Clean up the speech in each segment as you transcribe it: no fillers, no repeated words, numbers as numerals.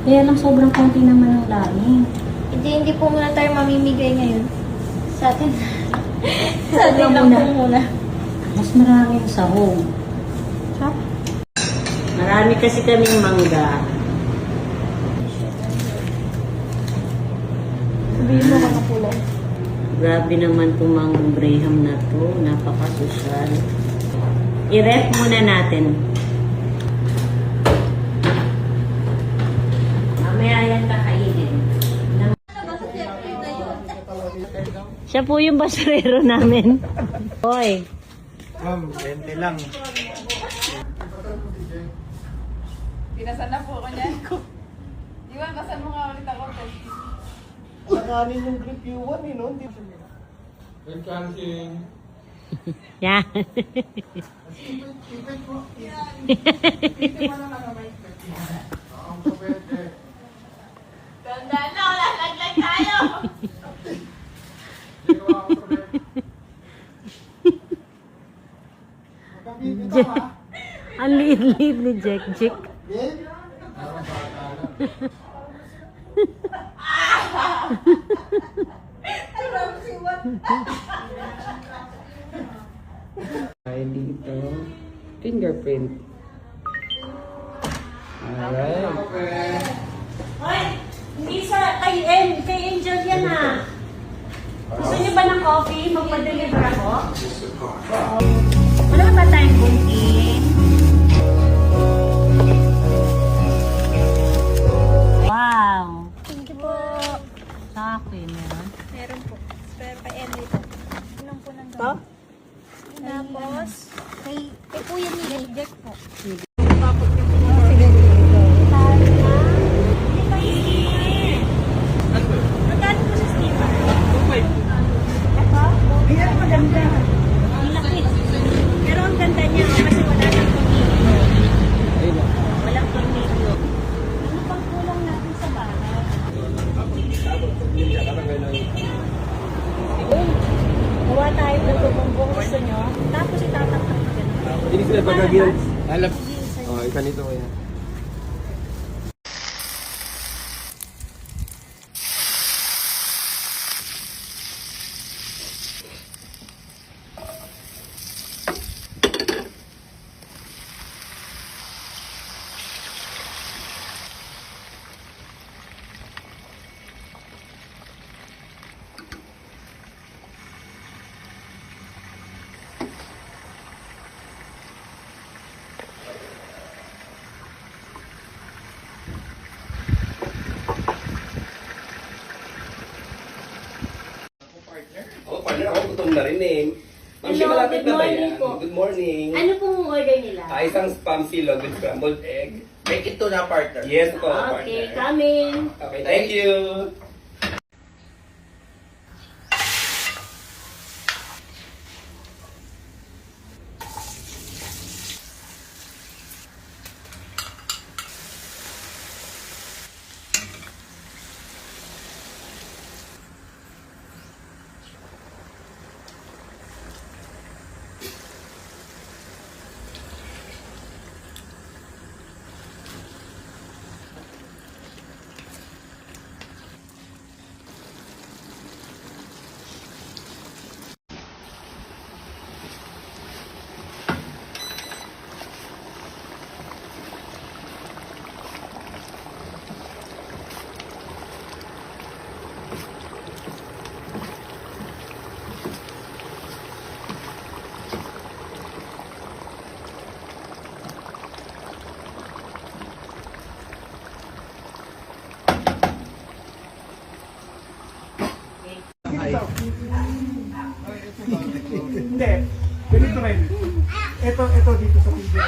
Kaya lang sobrang konti naman ang laing. Hindi po muna tayo mamimigay ngayon. Sa atin. Sa atin Wala lang muna. po muna. Mas maraming sahog. Chop. Marami kasi kaming mangga. Sabihin mo ka na kulay. Grabe naman itong mga Graham na to. Napaka-social. I-ref muna natin. Mamaya yan kakainin. Siya po yung basurero namin. Hoy. Ma'am, 20 lang. Pinasan na po ko niyan. Iwan, basan mo nga ulit ako. Nakanin yung grip U1 eh, no? Good counting. Yan. Tandaan na, lalaglag tayo! Ang liit-liit ni Jack Jack. Ay, dito. Fingerprint. Alright. Hoy! Hindi sa kay Angel yan ha. Gusto niyo ba ng coffee? Magpa-deliver ako? Wala ba tayong bunting? Wow! Thank you po. Sa akin, meron. Meron po. Pero kay Emily po. Inom po ng gamot. Tapos, kay Kuya ni kay Jack po. Magkano po sa steamer? Ito? Ayan, maganda. Malaki. Pero ang ganda niya kasi wala nang tornilyo. Walang tornilyo. Ano pang kulang natin sa bahay? Gawa tayo ng bumbong gusto nyo. Tapos itataktak ko ganun. Hindi sila pagkagil. Alap. Oh, isa nito kaya. Oh, partner, ako gutom na rin eh. Ma'am, Hello, malapit good na ba morning yan? po. Good morning. Ano pong order nila? Isang spam silog with scrambled egg. Make it to na partner. Yes po, Okay, partner. coming. Okay, thank you. Hindi. Ganito rin. Ito dito sa video.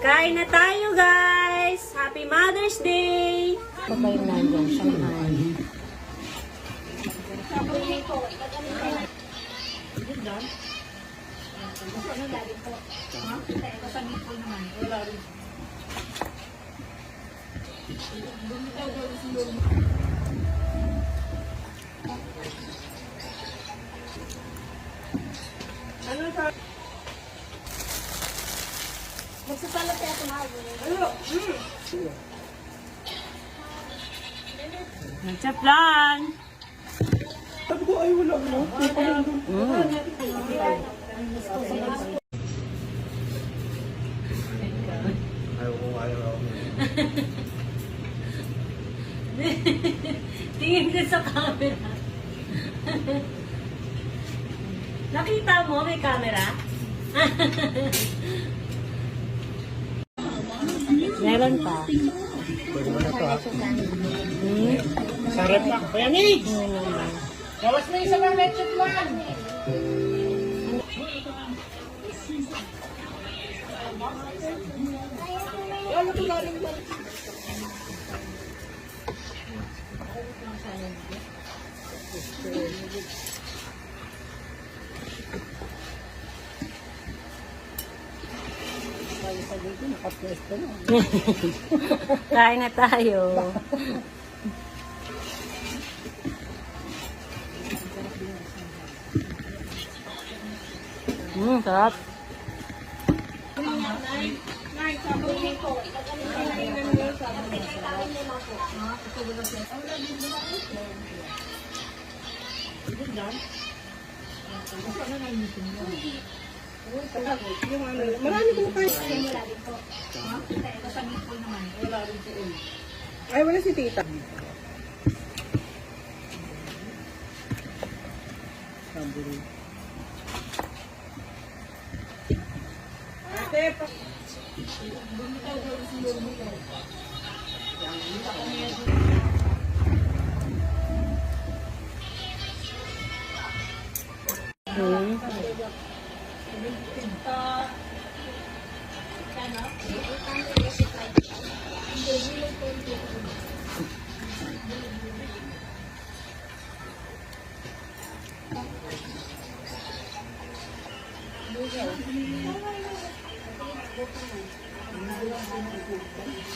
Kain na tayo, guys! Happy Mother's Day! Babay na dyan, Shanghai. Magsasalat kaya tumawag. Nagchaplan! Sabi ko, ay wala na. Ayaw ko, ayaw ako. Tingin ka sa camera. Nakita mo may camera? Meron pa. Pwede mo na ito, ha? Hmm? Sarap na. Kaya ni! Gawas mo isa pang lecture plan! Kain na tayo. Sarap. Marami ko pa. Ay, wala si tita.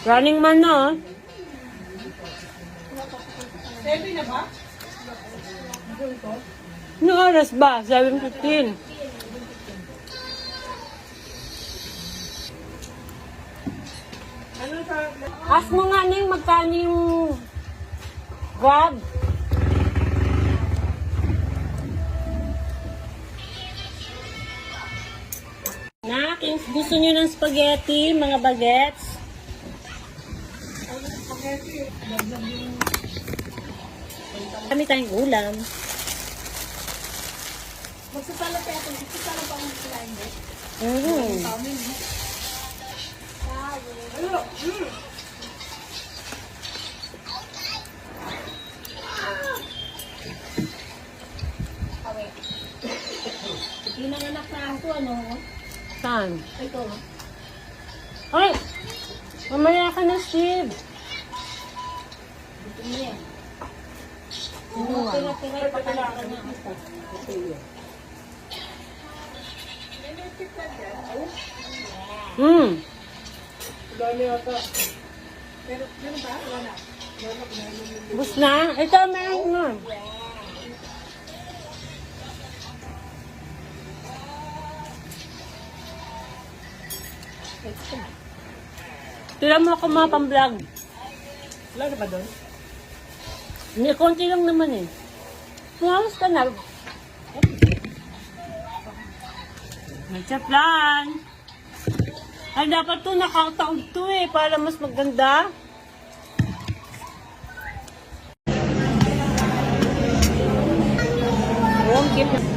Running man na. Ano oras ba? 7:15. Ask mo nga na yung magkano yung grab. Nak, gusto nyo ng spaghetti, mga bagets? Kami tayong ulam. Magsasalat kaya ito. Magsasalat pa ang sila hindi. Pinanganak na ako, ano? Saan? Ito. Ay! Mamaya ka na, Steve. Ito niya. Ano? Tira-tira, ipapalaka niya. Dami ata. Bus na? Ito, meron na. Tira mo ako mga pang-vlog. Wala na ba doon? Hindi, konti lang naman eh. Pumalas ka na. Nagchaplan. Ay, dapat to nakataog to eh, para mas maganda. Oh, ang cute.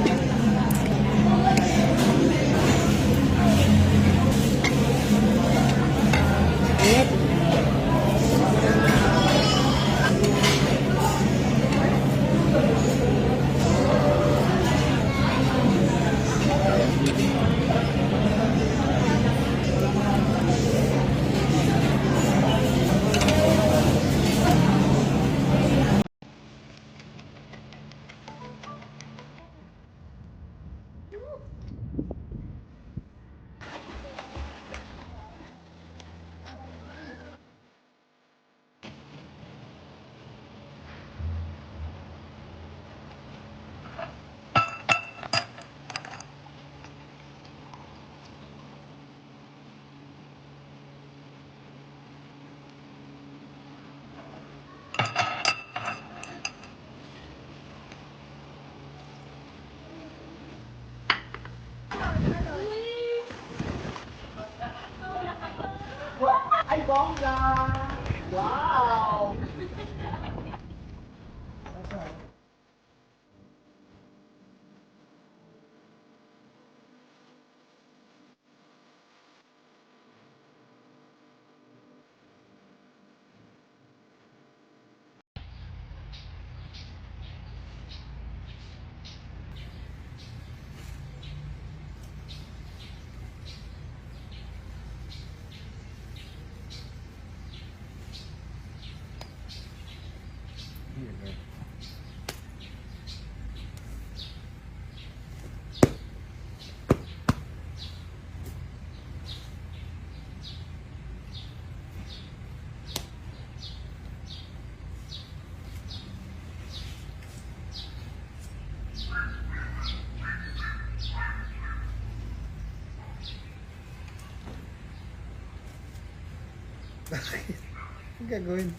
bongga! Wow! Bakit? Ang gagawin?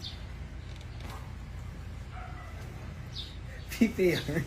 Pipi yan.